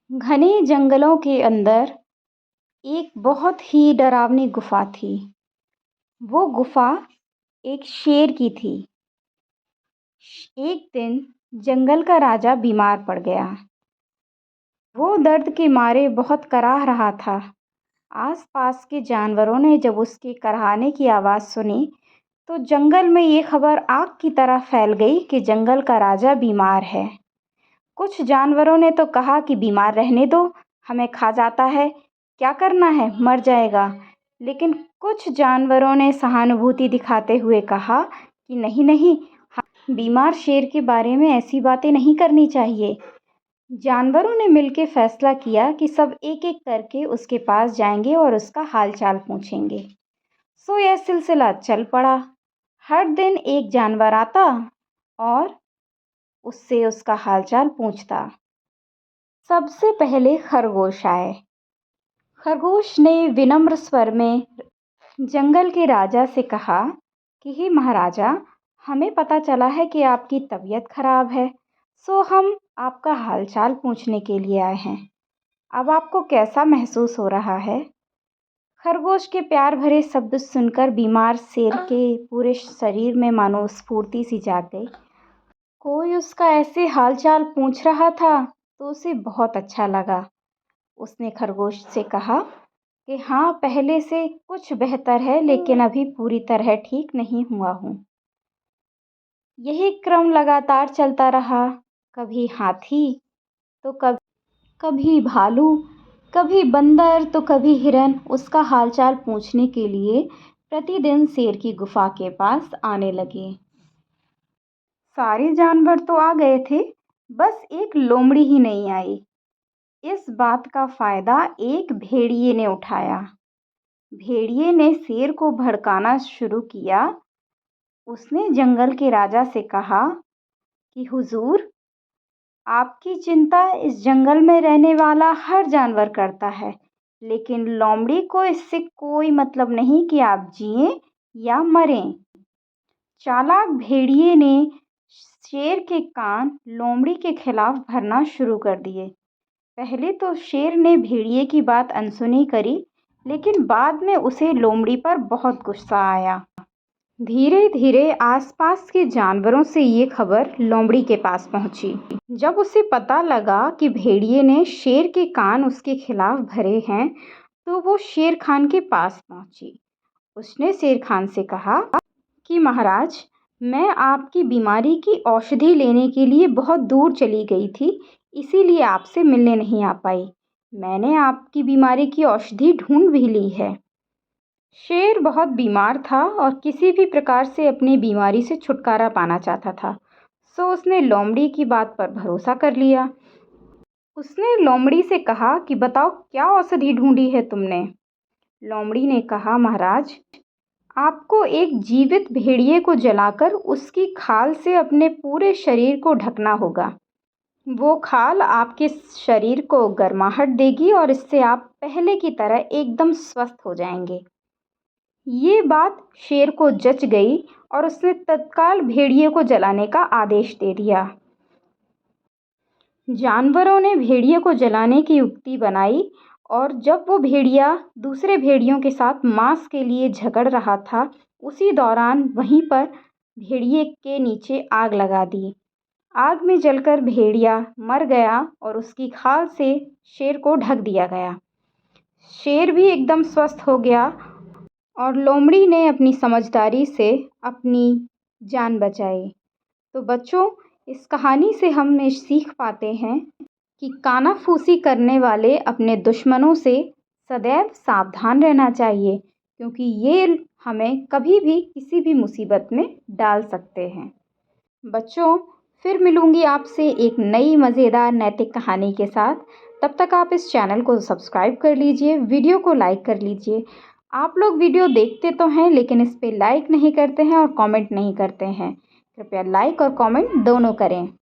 घने जंगलों के अंदर एक बहुत ही डरावनी गुफा थी। वो गुफा एक शेर की थी। एक दिन जंगल का राजा बीमार पड़ गया। वो दर्द के मारे बहुत कराह रहा था। आसपास के जानवरों ने जब उसके कराहने की आवाज़ सुनी तो जंगल में ये खबर आग की तरह फैल गई कि जंगल का राजा बीमार है। कुछ जानवरों ने तो कहा कि बीमार रहने दो, हमें खा जाता है, क्या करना है, मर जाएगा। लेकिन कुछ जानवरों ने सहानुभूति दिखाते हुए कहा कि नहीं नहीं, बीमार शेर के बारे में ऐसी बातें नहीं करनी चाहिए। जानवरों ने मिलकर फैसला किया कि सब एक एक करके उसके पास जाएंगे और उसका हालचाल पूछेंगे। सो यह सिलसिला चल पड़ा। हर दिन एक जानवर आता और उससे उसका हालचाल पूछता। सबसे पहले खरगोश आए। खरगोश ने विनम्र स्वर में जंगल के राजा से कहा कि हे महाराजा, हमें पता चला है कि आपकी तबीयत खराब है, सो हम आपका हालचाल पूछने के लिए आए हैं। अब आपको कैसा महसूस हो रहा है? खरगोश के प्यार भरे शब्द सुनकर बीमार शेर के पूरे शरीर में मानो स्फूर्ति सी जाग गई। कोई उसका ऐसे हालचाल पूछ रहा था तो उसे बहुत अच्छा लगा। उसने खरगोश से कहा कि हाँ, पहले से कुछ बेहतर है, लेकिन अभी पूरी तरह ठीक नहीं हुआ हूँ। यही क्रम लगातार चलता रहा। कभी हाथी तो कभी भालू, कभी बंदर तो कभी हिरन उसका हालचाल पूछने के लिए प्रतिदिन शेर की गुफा के पास आने लगे। सारे जानवर तो आ गए थे, बस एक लोमड़ी ही नहीं आई। इस बात का फायदा एक भेड़िए ने उठाया। भेड़िए ने शेर को भड़काना शुरू किया। उसने जंगल के राजा से कहा कि हुजूर, आपकी चिंता इस जंगल में रहने वाला हर जानवर करता है, लेकिन लोमड़ी को इससे कोई मतलब नहीं कि आप जिएं या मरें। चालाक भेड़िए ने शेर के कान लोमड़ी के खिलाफ भरना शुरू कर दिए। पहले तो शेर ने भेड़िए की बात अनसुनी करी, लेकिन बाद में उसे लोमड़ी पर बहुत गुस्सा आया। धीरे धीरे आसपास के जानवरों से ये खबर लोमड़ी के पास पहुंची। जब उसे पता लगा कि भेड़िए ने शेर के कान उसके खिलाफ भरे हैं, तो वो शेर खान के पास पहुंची। उसने शेर खान से कहा कि महाराज, मैं आपकी बीमारी की औषधि लेने के लिए बहुत दूर चली गई थी, इसीलिए आपसे मिलने नहीं आ पाई। मैंने आपकी बीमारी की औषधि ढूंढ भी ली है। शेर बहुत बीमार था और किसी भी प्रकार से अपनी बीमारी से छुटकारा पाना चाहता था, सो उसने लोमड़ी की बात पर भरोसा कर लिया। उसने लोमड़ी से कहा कि बताओ, क्या औषधि ढूंढी है तुमने? लोमड़ी ने कहा, महाराज, आपको एक जीवित भेड़िए को जलाकर उसकी खाल से अपने पूरे शरीर को ढकना होगा। वो खाल आपके शरीर को गर्माहट देगी और इससे आप पहले की तरह एकदम स्वस्थ हो जाएंगे। ये बात शेर को जच गई और उसने तत्काल भेड़िए को जलाने का आदेश दे दिया। जानवरों ने भेड़िए को जलाने की युक्ति बनाई और जब वो भेड़िया दूसरे भेड़ियों के साथ मांस के लिए झगड़ रहा था, उसी दौरान वहीं पर भेड़िए के नीचे आग लगा दी। आग में जलकर भेड़िया मर गया और उसकी खाल से शेर को ढक दिया गया। शेर भी एकदम स्वस्थ हो गया और लोमड़ी ने अपनी समझदारी से अपनी जान बचाई। तो बच्चों, इस कहानी से हम ये सीख पाते हैं कि कानाफूसी करने वाले अपने दुश्मनों से सदैव सावधान रहना चाहिए, क्योंकि ये हमें कभी भी किसी भी मुसीबत में डाल सकते हैं। बच्चों, फिर मिलूंगी आपसे एक नई मज़ेदार नैतिक कहानी के साथ। तब तक आप इस चैनल को सब्सक्राइब कर लीजिए, वीडियो को लाइक कर लीजिए। आप लोग वीडियो देखते तो हैं, लेकिन इस पे लाइक नहीं करते हैं और कमेंट नहीं करते हैं। कृपया लाइक और कमेंट दोनों करें।